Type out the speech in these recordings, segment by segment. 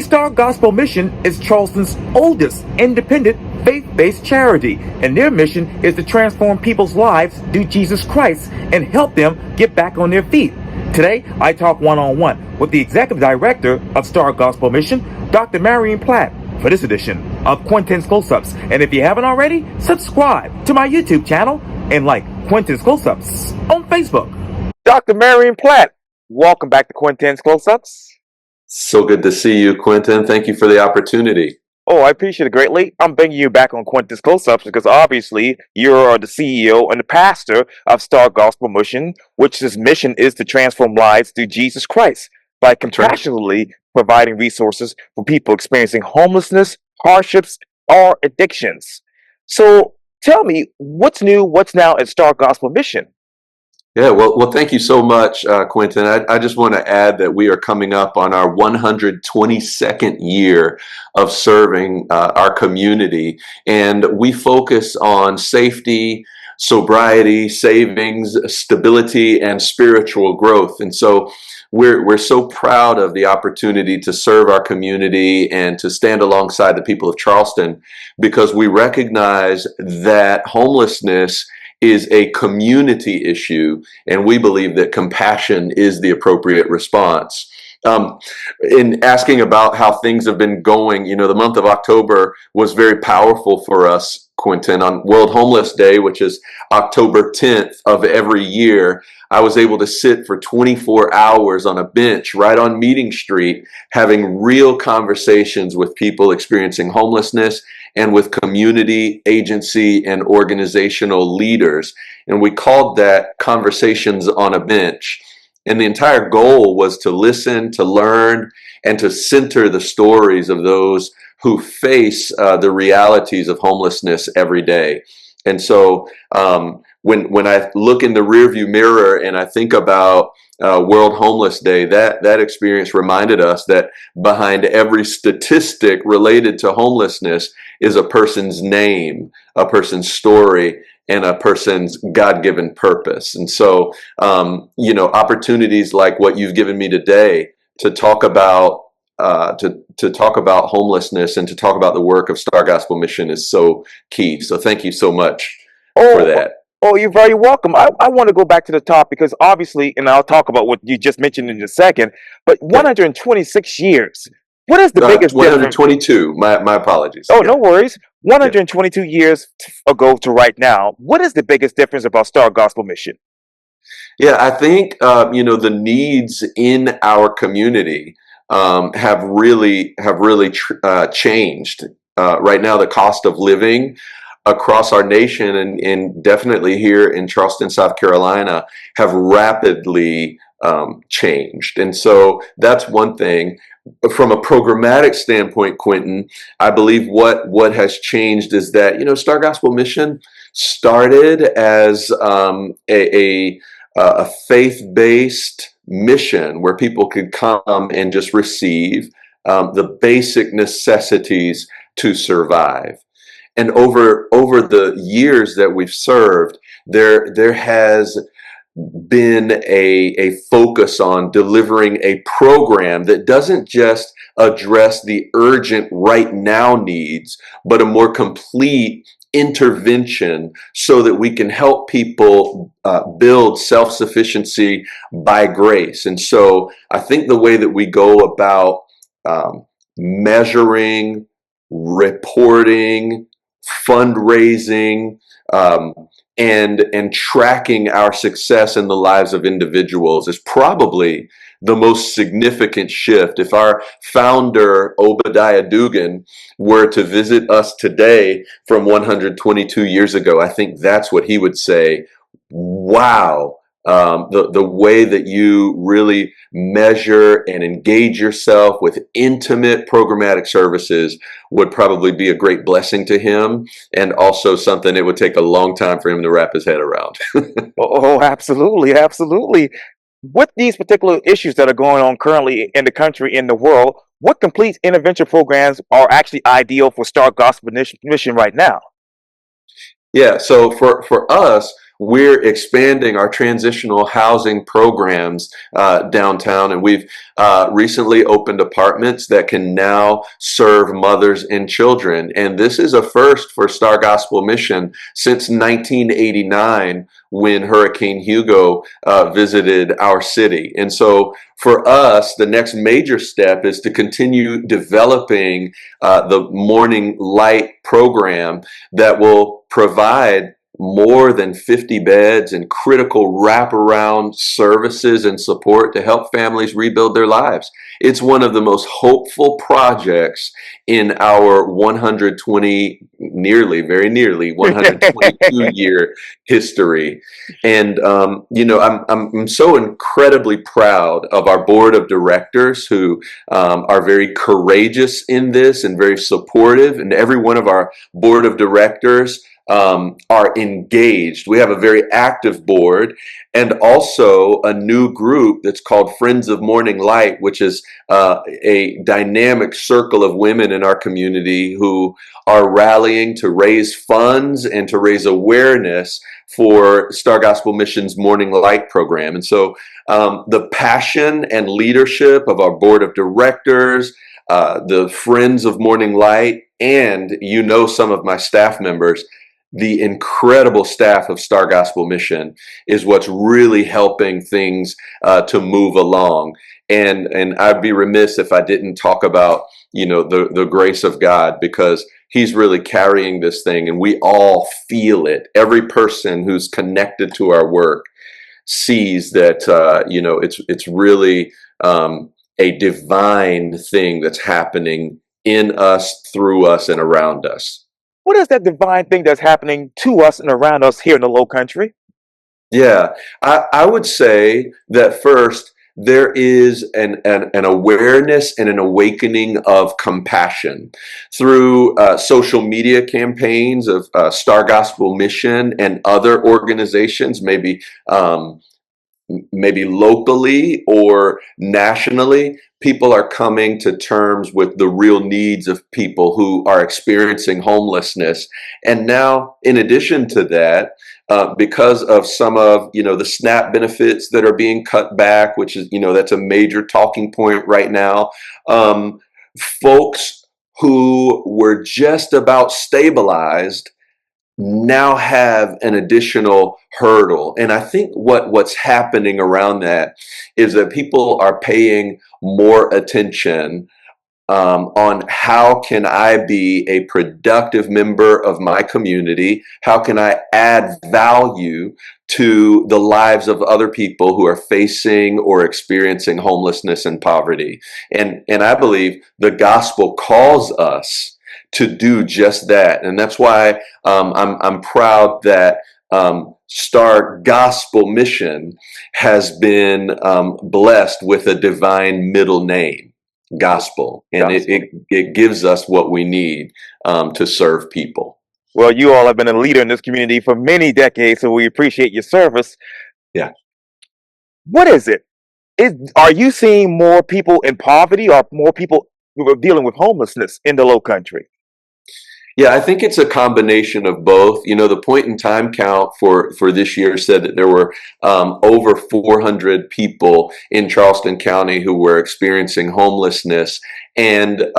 Star Gospel Mission is Charleston's oldest independent faith-based charity, and their mission is to transform people's lives through Jesus Christ and help them get back on their feet. Today, I talk one-on-one with the Executive Director of Star Gospel Mission, Dr. Marion Platt, for this edition of Quintin's Close-Ups. And if you haven't already, subscribe to my YouTube channel and like Quintin's Close-Ups on Facebook. Dr. Marion Platt, welcome back to Quintin's Close-Ups. So good to see you, Quintin. Thank you for the opportunity. Oh, I appreciate it greatly. I'm bringing you back on Quintin's Close-Ups because obviously you're the CEO and the pastor of Star Gospel Mission, which its mission is to transform lives through Jesus Christ by compassionately providing resources for people experiencing homelessness, hardships, or addictions. So tell me, what's new, what's now at Star Gospel Mission? Yeah, well, thank you so much, Quintin. I just want to add that we are coming up on our 122nd year of serving our community, and we focus on safety, sobriety, savings, stability, and spiritual growth. And so we're so proud of the opportunity to serve our community and to stand alongside the people of Charleston, because we recognize that homelessness is a community issue, and we believe that compassion is the appropriate response. In asking about how things have been going, the month of October was very powerful for us, Quintin. On World Homeless Day, which is October 10th of every year, I was able to sit for 24 hours on a bench right on Meeting Street, having real conversations with people experiencing homelessness and with community, agency, and organizational leaders. And we called that Conversations on a Bench. And the entire goal was to listen, to learn, and to center the stories of those who face the realities of homelessness every day. And so when I look in the rearview mirror and I think about World Homeless Day, that experience reminded us that behind every statistic related to homelessness is a person's name, a person's story, and a person's God-given purpose. And so, opportunities like what you've given me today to talk about to talk about homelessness and to talk about the work of Star Gospel Mission is so key. So thank you so much for that. Oh, you're very welcome. I want to go back to the top because obviously, and I'll talk about what you just mentioned in a second, but 126 years. What is the biggest 122. My apologies. Oh, no worries. 122 years ago to right now. What is the biggest difference about Star Gospel Mission? Yeah, I think the needs in our community have really changed. Right now, the cost of living across our nation and definitely here in Charleston, South Carolina, have rapidly changed. And so that's one thing. From a programmatic standpoint, Quintin, I believe what has changed is that, Star Gospel Mission started as a faith-based mission where people could come and just receive the basic necessities to survive. And over the years that we've served, there has been a focus on delivering a program that doesn't just address the urgent right now needs, but a more complete intervention so that we can help people build self-sufficiency by grace. And so I think the way that we go about measuring, reporting, fundraising, and tracking our success in the lives of individuals is probably the most significant shift. If our founder, Obadiah Dugan, were to visit us today from 122 years ago, I think that's what he would say. Wow, the way that you really measure and engage yourself with intimate programmatic services would probably be a great blessing to him, and also something it would take a long time for him to wrap his head around. Oh, absolutely, absolutely. With these particular issues that are going on currently in the country, in the world, what complete intervention programs are actually ideal for Star Gospel Mission right now? Yeah, so for us, we're expanding our transitional housing programs downtown, and we've recently opened apartments that can now serve mothers and children. And this is a first for Star Gospel Mission since 1989, when Hurricane Hugo visited our city. And so for us, the next major step is to continue developing the Morning Light program that will provide more than 50 beds and critical wraparound services and support to help families rebuild their lives. It's one of the most hopeful projects in our very nearly 122 year history. And I'm so incredibly proud of our board of directors, who are very courageous in this and very supportive. And every one of our board of directors are engaged. We have a very active board, and also a new group that's called Friends of Morning Light, which is a dynamic circle of women in our community who are rallying to raise funds and to raise awareness for Star Gospel Mission's Morning Light program. And so the passion and leadership of our board of directors, the Friends of Morning Light, and some of my staff members, the incredible staff of Star Gospel Mission is what's really helping things to move along. And I'd be remiss if I didn't talk about the grace of God, because He's really carrying this thing, and we all feel it. Every person who's connected to our work sees that it's really a divine thing that's happening in us, through us, and around us. What is that divine thing that's happening to us and around us here in the Low Country? Yeah, I would say that first, there is an awareness and an awakening of compassion through social media campaigns of Star Gospel Mission and other organizations, maybe locally or nationally. People are coming to terms with the real needs of people who are experiencing homelessness. And now, in addition to that, because of some of the SNAP benefits that are being cut back, which is that's a major talking point right now, folks who were just about stabilized now have an additional hurdle. And I think what's happening around that is that people are paying more attention on how can I be a productive member of my community? How can I add value to the lives of other people who are facing or experiencing homelessness and poverty? And I believe the gospel calls us to do just that. And that's why I'm proud that Star Gospel Mission has been blessed with a divine middle name, Gospel, and it gives us what we need to serve people. Well, you all have been a leader in this community for many decades, so we appreciate your service. Yeah. What is it? Are you seeing more people in poverty, or more people who are dealing with homelessness in the Low Country? Yeah, I think it's a combination of both. The point in time count for this year said that there were over 400 people in Charleston County who were experiencing homelessness. And,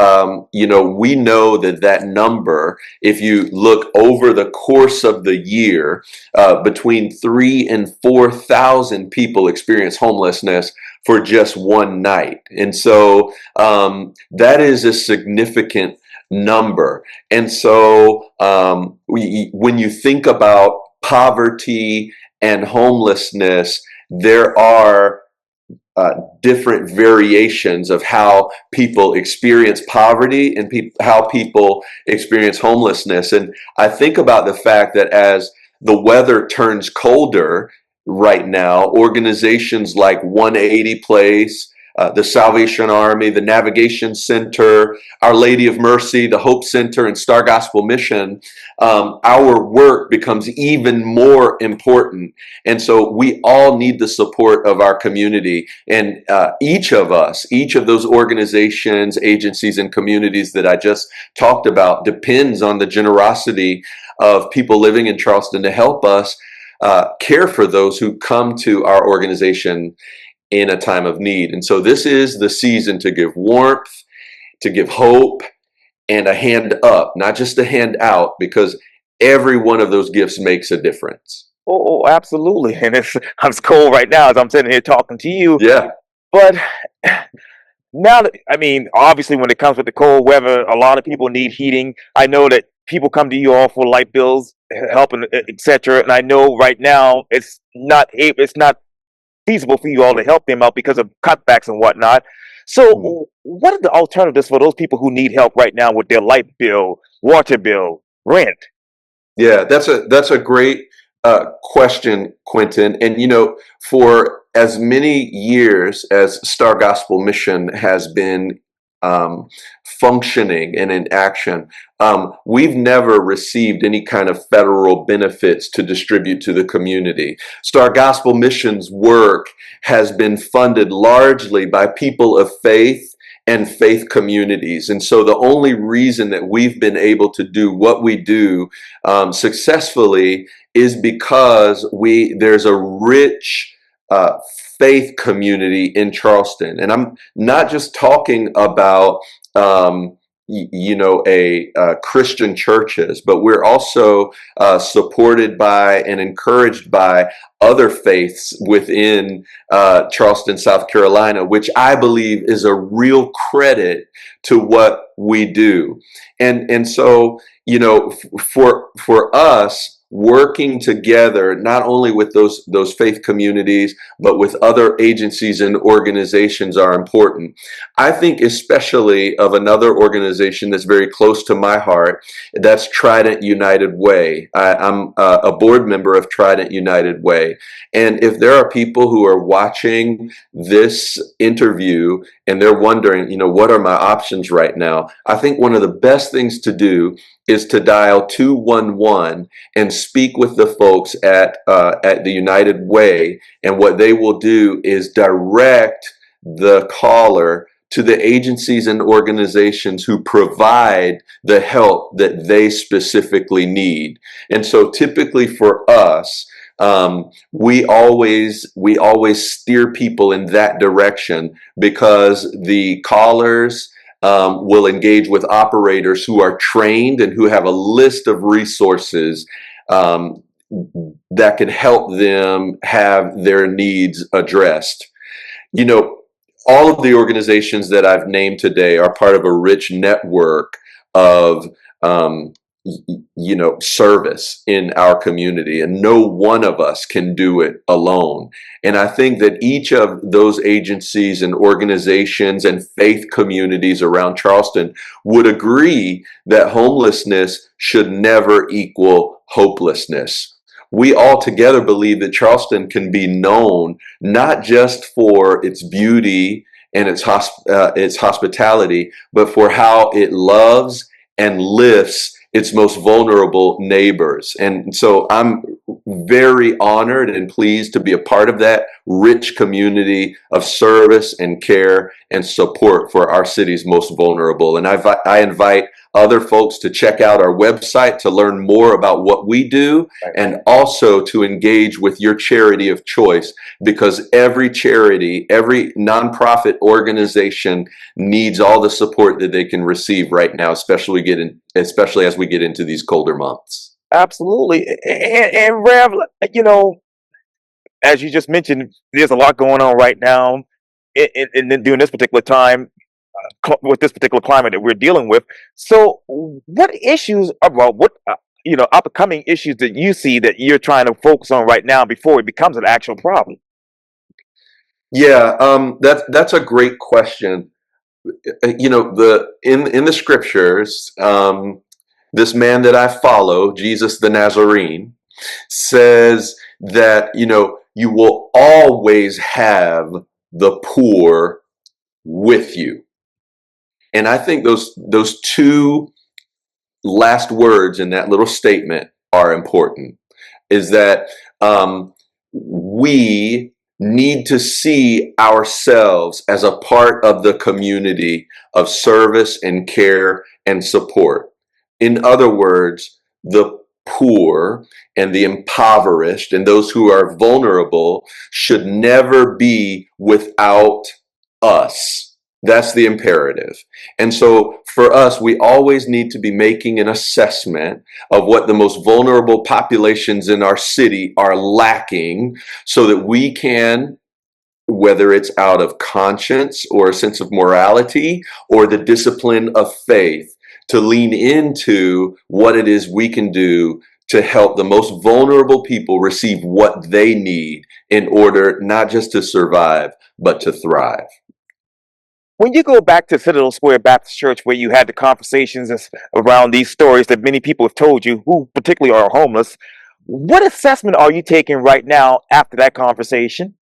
we know that number, if you look over the course of the year, between 3,000 and 4,000 people experience homelessness for just one night. And so that is a significant number. And so when you think about poverty and homelessness, there are different variations of how people experience poverty and how people experience homelessness. And I think about the fact that as the weather turns colder right now, organizations like 180 Place, the Salvation Army, the Navigation Center, Our Lady of Mercy, the Hope Center, and Star Gospel Mission, our work becomes even more important. And so we all need the support of our community. And each of those organizations, agencies, and communities that I just talked about depends on the generosity of people living in Charleston to help us care for those who come to our organization in a time of need. And so this is the season to give warmth, to give hope, and a hand up, not just a hand out, because every one of those gifts makes a difference. Oh, absolutely. And it's cold right now as I'm sitting here talking to you. Yeah. But now that, I mean, obviously, when it comes with the cold weather, a lot of people need heating. I know that people come to you all for light bills, helping, etc. And I know right now it's not feasible for you all to help them out because of cutbacks and whatnot. Mhm. So, what are the alternatives for those people who need help right now with their light bill, water bill, rent? Yeah, that's a great question, Quintin. And for as many years as Star Gospel Mission has been um, functioning and in action, we've never received any kind of federal benefits to distribute to the community. Star Gospel Mission's work has been funded largely by people of faith and faith communities. And so the only reason that we've been able to do what we do successfully is because there's a rich uh, faith community in Charleston, and I'm not just talking about Christian churches, but we're also supported by and encouraged by other faiths within Charleston, South Carolina, which I believe is a real credit to what we do. And so for us working together, not only with those faith communities, but with other agencies and organizations are important. I think especially of another organization that's very close to my heart. That's Trident United Way. I'm a board member of Trident United Way. And if there are people who are watching this interview and they're wondering, what are my options right now? I think one of the best things to do is to dial 211 and speak with the folks at the United Way. And what they will do is direct the caller to the agencies and organizations who provide the help that they specifically need. And so typically for us, we always steer people in that direction because the callers will engage with operators who are trained and who have a list of resources um, that can help them have their needs addressed. You know, all of the organizations that I've named today are part of a rich network of um, service in our community, and no one of us can do it alone. And I think that each of those agencies and organizations and faith communities around Charleston would agree that homelessness should never equal hopelessness. We all together believe that Charleston can be known not just for its beauty and its hospitality, but for how it loves and lifts its most vulnerable neighbors. And so I'm very honored and pleased to be a part of that rich community of service and care and support for our city's most vulnerable. And I invite other folks to check out our website to learn more about what we do, and also to engage with your charity of choice, because every charity, every nonprofit organization needs all the support that they can receive right now, especially as we get into these colder months. Absolutely. And Rev, as you just mentioned, there's a lot going on right now during this particular time, with this particular climate that we're dealing with. So, what issues about upcoming issues that you see that you're trying to focus on right now before it becomes an actual problem? Yeah, that's a great question. In the scriptures, this man that I follow, Jesus the Nazarene, says that you will always have the poor with you. And I think those two last words in that little statement are important. Is that we need to see ourselves as a part of the community of service and care and support. In other words, the poor and the impoverished and those who are vulnerable should never be without us. That's the imperative. And so for us, we always need to be making an assessment of what the most vulnerable populations in our city are lacking so that we can, whether it's out of conscience or a sense of morality or the discipline of faith, to lean into what it is we can do to help the most vulnerable people receive what they need in order not just to survive, but to thrive. When you go back to Citadel Square Baptist Church, where you had the conversations around these stories that many people have told you, who particularly are homeless, what assessment are you taking right now after that conversation?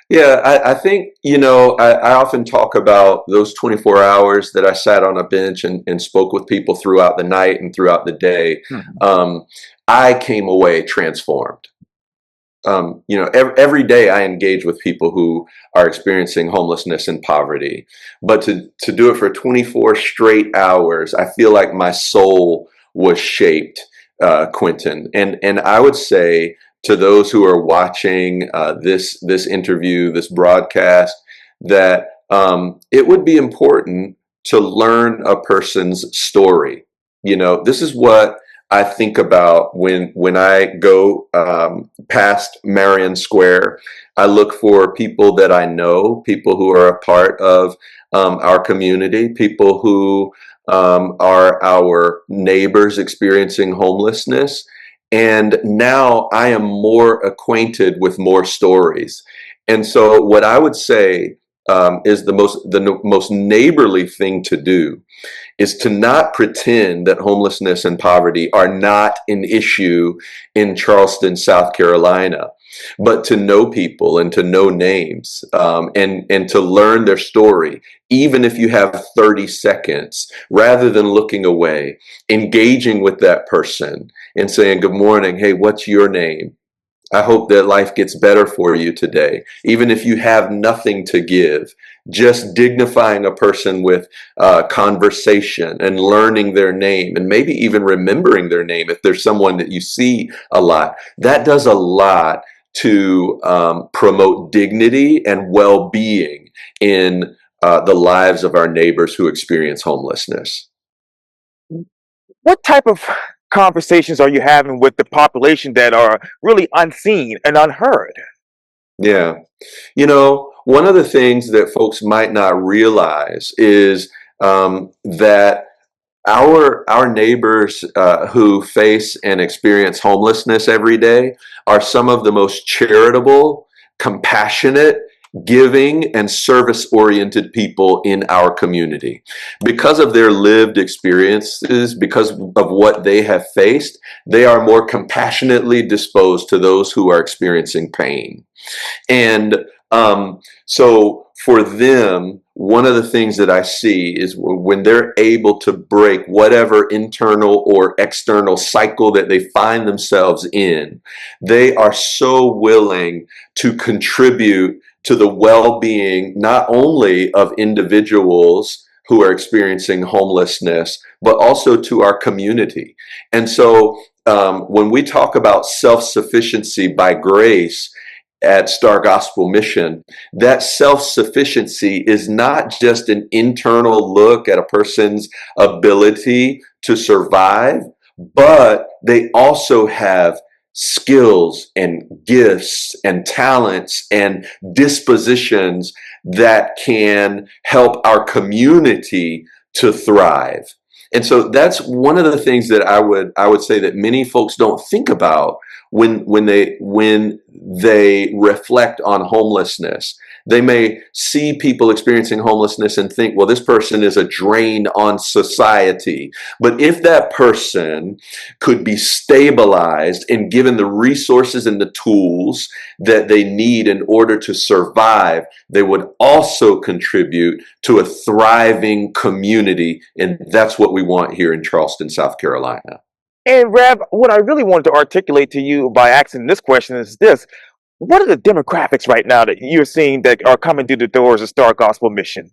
Yeah, I think, I often talk about those 24 hours that I sat on a bench and spoke with people throughout the night and throughout the day. Mhm. I came away transformed. Every day I engage with people who are experiencing homelessness and poverty, but to do it for 24 straight hours, I feel like my soul was shaped, Quintin. And I would say to those who are watching this interview, this broadcast, that it would be important to learn a person's story. This is what I think about when I go past Marion Square. I look for people that I know, people who are a part of our community, people who are our neighbors experiencing homelessness. And now I am more acquainted with more stories. And so, what I would say is the most neighborly thing to do is to not pretend that homelessness and poverty are not an issue in Charleston, South Carolina, but to know people and to know names, and to learn their story, even if you have 30 seconds, rather than looking away, engaging with that person and saying, "Good morning. Hey, what's your name? I hope that life gets better for you today." Even if you have nothing to give, just dignifying a person with conversation and learning their name and maybe even remembering their name if there's someone that you see a lot, that does a lot to promote dignity and well-being in the lives of our neighbors who experience homelessness. What type of conversations are you having with the population that are really unseen and unheard? Yeah. One of the things that folks might not realize is that our neighbors who face and experience homelessness every day are some of the most charitable, compassionate, giving, and service-oriented people in our community. Because of their lived experiences, because of what they have faced, they are more compassionately disposed to those who are experiencing pain. And so for them, one of the things that I see is when they're able to break whatever internal or external cycle that they find themselves in, they are so willing to contribute to the well-being not only of individuals who are experiencing homelessness, but also to our community. And so when we talk about self-sufficiency by grace, at Star Gospel Mission, that self-sufficiency is not just an internal look at a person's ability to survive, but they also have skills and gifts and talents and dispositions that can help our community to thrive. And so that's one of the things that I would say that many folks don't think about when they reflect on homelessness. They may see people experiencing homelessness and think, well, this person is a drain on society. But if that person could be stabilized and given the resources and the tools that they need in order to survive, they would also contribute to a thriving community. And that's what we want here in Charleston, South Carolina. And Rev, what I really wanted to articulate to you by asking this question is this. What are the demographics right now that you're seeing that are coming through the doors of Star Gospel Mission?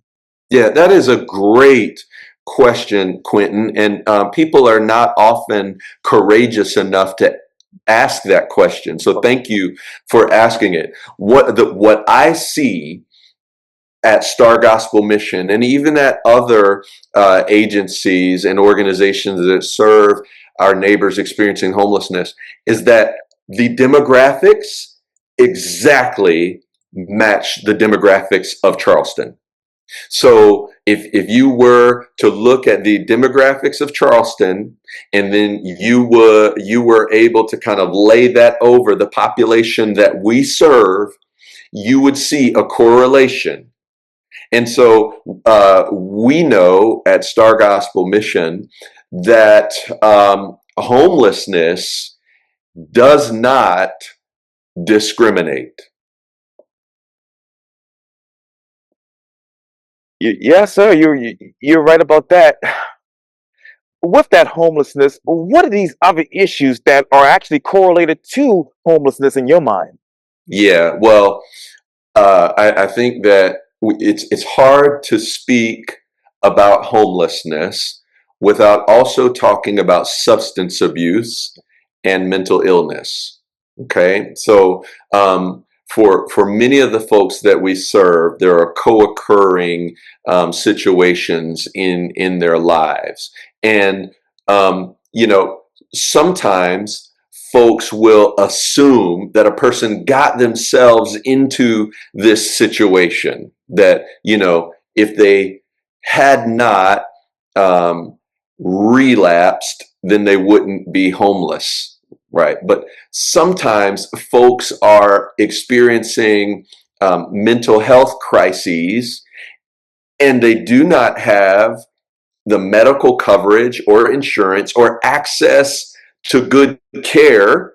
Yeah, that is a great question, Quintin, and people are not often courageous enough to ask that question. So thank you for asking it. What I see at Star Gospel Mission and even at other agencies and organizations that serve our neighbors experiencing homelessness is that the demographics exactly match the demographics of Charleston. So if you were to look at the demographics of Charleston, and then you were able to kind of lay that over the population that we serve, you would see a correlation. And so we know at Star Gospel Mission that homelessness does not discriminate. Yes, sir. You're right about that. With that homelessness, what are these other issues that are actually correlated to homelessness in your mind? Yeah, well, I think that it's hard to speak about homelessness without also talking about substance abuse and mental illness. Okay, so for many of the folks that we serve, there are co-occurring situations in their lives, and sometimes folks will assume that a person got themselves into this situation, that if they had not um, relapsed, then they wouldn't be homeless, right? But sometimes folks are experiencing mental health crises, and they do not have the medical coverage or insurance or access to good care,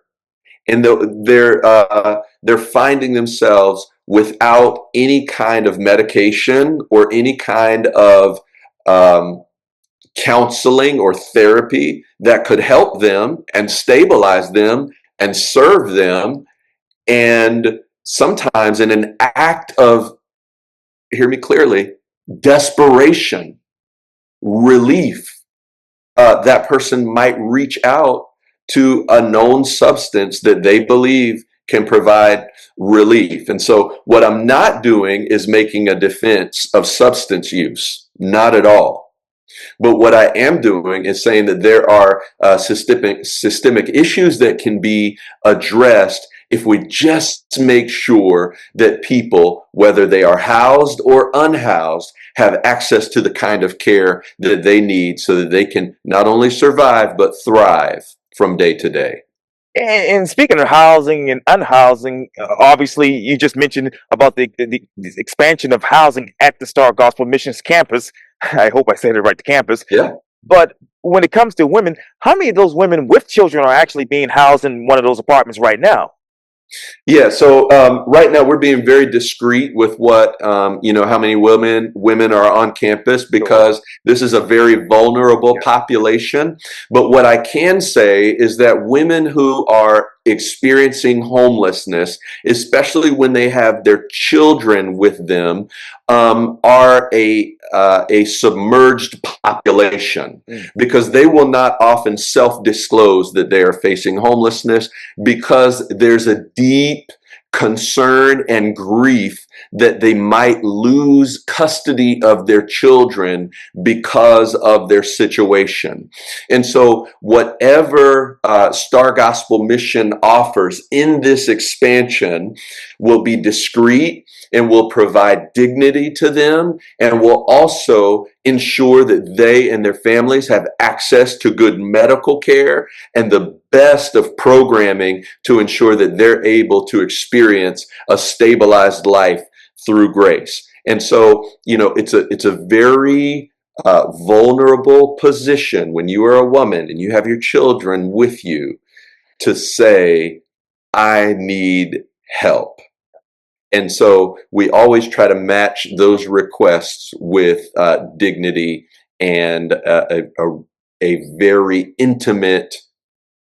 and they're finding themselves without any kind of medication or any kind of um, counseling or therapy that could help them and stabilize them and serve them. And sometimes, in an act of, hear me clearly, desperation, relief, that person might reach out to a known substance that they believe can provide relief. And so, what I'm not doing is making a defense of substance use, not at all. But what I am doing is saying that there are systemic issues that can be addressed if we just make sure that people, whether they are housed or unhoused, have access to the kind of care that they need so that they can not only survive but thrive from day to day. And speaking of housing and unhousing, obviously you just mentioned about the expansion of housing at the Star Gospel Missions campus. I hope I said it right, the campus. Yeah. But when it comes to women, how many of those women with children are actually being housed in one of those apartments right now? Yeah, so right now we're being very discreet with what how many women are on campus, because this is a very vulnerable population. But what I can say is that women who are experiencing homelessness, especially when they have their children with them, are a submerged population, because they will not often self-disclose that they are facing homelessness, because there's a deep concern and grief that they might lose custody of their children because of their situation. And so whatever Star Gospel Mission offers in this expansion will be discreet and will provide dignity to them, and will also ensure that they and their families have access to good medical care and the best of programming to ensure that they're able to experience a stabilized life through grace. And so, it's a very vulnerable position when you are a woman and you have your children with you to say, I need help. And so we always try to match those requests with dignity and a very intimate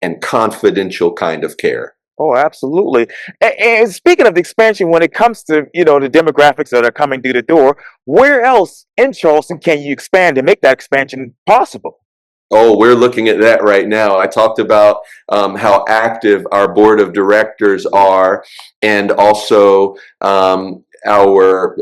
and confidential kind of care. Oh, absolutely. And speaking of the expansion, when it comes to, the demographics that are coming through the door, where else in Charleston can you expand and make that expansion possible? Oh, we're looking at that right now. I talked about how active our board of directors are, and also our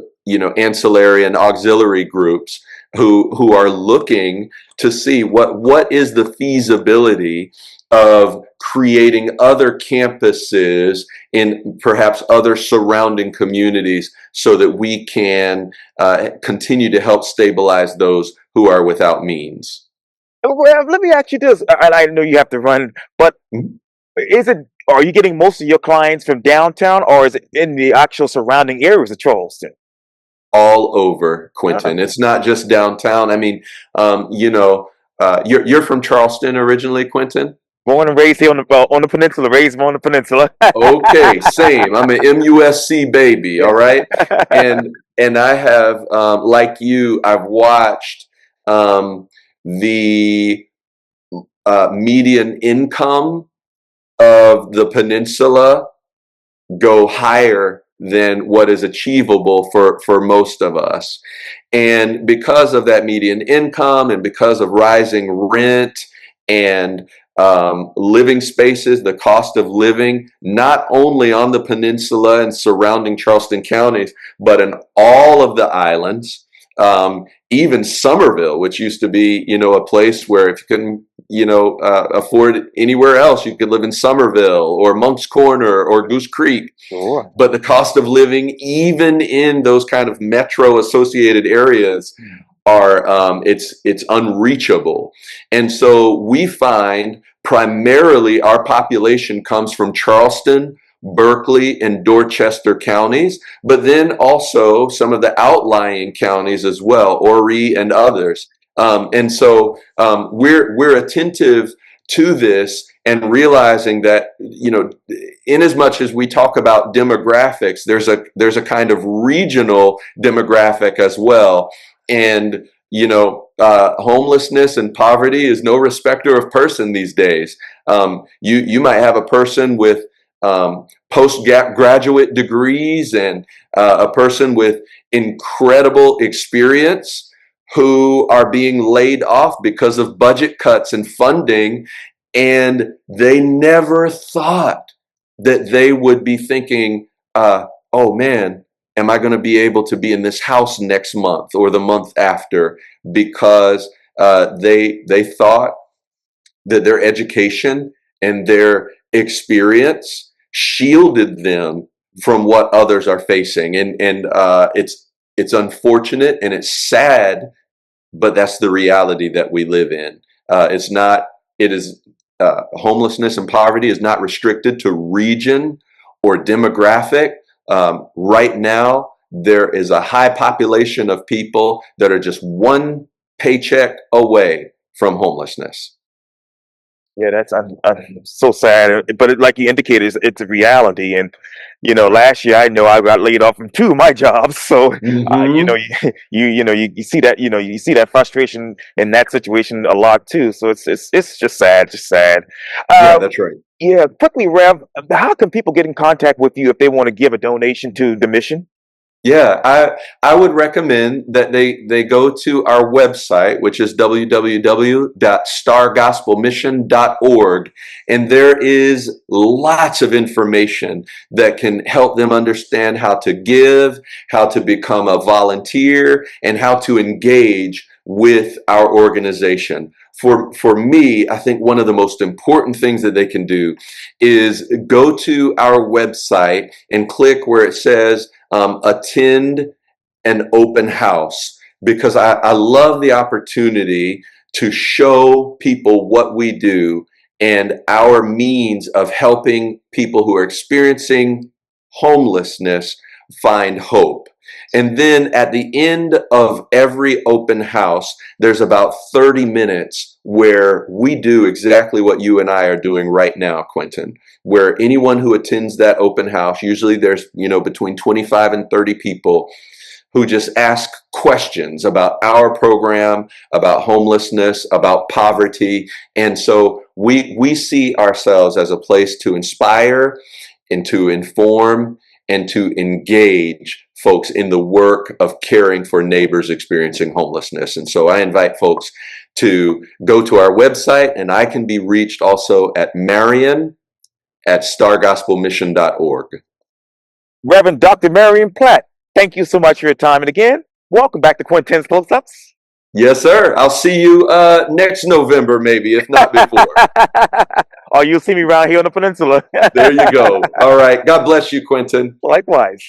ancillary and auxiliary groups who are looking to see what is the feasibility of creating other campuses in perhaps other surrounding communities so that we can continue to help stabilize those who are without means. Well, let me ask you this, and I know you have to run, but is it are you getting most of your clients from downtown, or is it in the actual surrounding areas of Charleston? All over, Uh, Quintin. It's not just downtown. I mean, you're from Charleston originally, Quintin? Born and raised here on the peninsula, raised on the peninsula. Okay, same. I'm an MUSC baby, all right? And I have, like you, I've watched the median income of the peninsula go higher than what is achievable for most of us. And because of that median income and because of rising rent and living spaces, the cost of living, not only on the peninsula and surrounding Charleston counties, but in all of the islands, even Somerville, which used to be, a place where if you couldn't, afford anywhere else, you could live in Somerville or Monk's Corner or Goose Creek. Sure. But the cost of living, even in those kind of metro associated areas, are it's unreachable. And so we find primarily our population comes from Charleston, Berkeley, and Dorchester counties, but then also some of the outlying counties as well, Horry and others. And so we're attentive to this and realizing that in as much as we talk about demographics, there's a kind of regional demographic as well. And homelessness and poverty is no respecter of person these days. You might have a person with postgraduate degrees and a person with incredible experience who are being laid off because of budget cuts and funding, and they never thought that they would be thinking, oh man, am I going to be able to be in this house next month or the month after? Because they thought that their education and their experience shielded them from what others are facing, and it's unfortunate and it's sad, but that's the reality that we live in. It's not. It is homelessness and poverty is not restricted to region or demographic. Right now, there is a high population of people that are just one paycheck away from homelessness. Yeah, I'm so sad, but like you indicated, it's a reality. And last year I know I got laid off from two of my jobs, so Hmm. you see that you see that frustration in that situation a lot too. So it's just sad, just sad. Yeah, Uh, that's right. yeah, quickly, Rev, how can people get in contact with you if they want to give a donation to the mission? Yeah, I would recommend that they go to our website, which is www.stargospelmission.org, and there is lots of information that can help them understand how to give, how to become a volunteer, and how to engage with our organization. For me, I think one of the most important things that they can do is go to our website and click where it says attend an open house, because I love the opportunity to show people what we do and our means of helping people who are experiencing homelessness find hope. And then at the end of every open house, there's about 30 minutes where we do exactly what you and I are doing right now, Quintin, where anyone who attends that open house, usually there's, between 25 and 30 people who just ask questions about our program, about homelessness, about poverty. And so We see ourselves as a place to inspire and to inform and to engage folks in the work of caring for neighbors experiencing homelessness. And so I invite folks to go to our website, and I can be reached also at marion@stargospelmission.org. Reverend Dr. Marion Platt, thank you so much for your time. And again, welcome back to Quintin's Close-Ups. Yes, sir. I'll see you next November, maybe, if not before. Or you'll see me around here on the peninsula. There you go. All right. God bless you, Quintin. Likewise.